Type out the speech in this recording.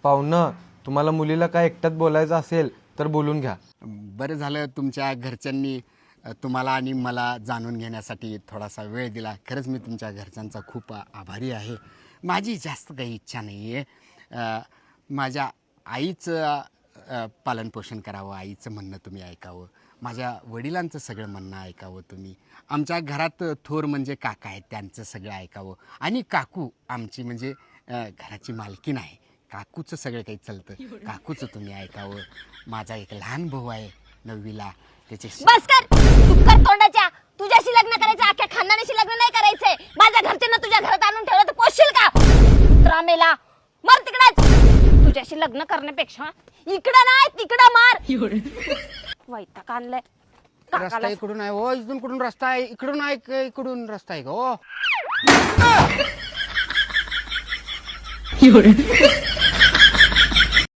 पाहुणं, तुम्हाला मुलीला काय एकट्यात बोलायचं असेल तर बोलून घ्या. बरं झालं तुमच्या घरच्यांनी तुम्हाला आणि मला जाणून घेण्यासाठी थोडासा वेळ दिला. खरंच मी तुमच्या घरच्यांचा खूप आभारी आहे. माझी जास्त काही इच्छा नाही आहे. माझ्या आईचं पालनपोषण करावं, आईचं म्हणणं तुम्ही ऐकावं, माझ्या वडिलांचं सगळं म्हणणं ऐकावं तुम्ही. आमच्या घरात थोर म्हणजे काका आहेत, त्यांचं सगळं ऐकावं. आणि काकू आमची म्हणजे घराची मालकीण आहे. काकूचं सगळं काही चालतं, काकूचं तुम्ही ऐकावं. माझा एक लहान भाऊ आहे 9वीला, त्याचे बस कर तू कर तोंडाच्या. तुझ्याशी लग्न करायचं, अख्ख्या खानदानाशी लग्न नाही करायचंय. माझ्या घरच्यांना तुझ्या घरात आणून ठेवलं तर पोषशील का? कुत्रा मेला, मर तिकडेच. तुझ्याशी लग्न करण्यापेक्षा इकडं नाही तिकडं मार. वैताग आणलाय. रस्ता इकडून आहे हो, इकडून कुठून रस्ता आहे? इकडून आहे का इकडून रस्ता आहे का हो?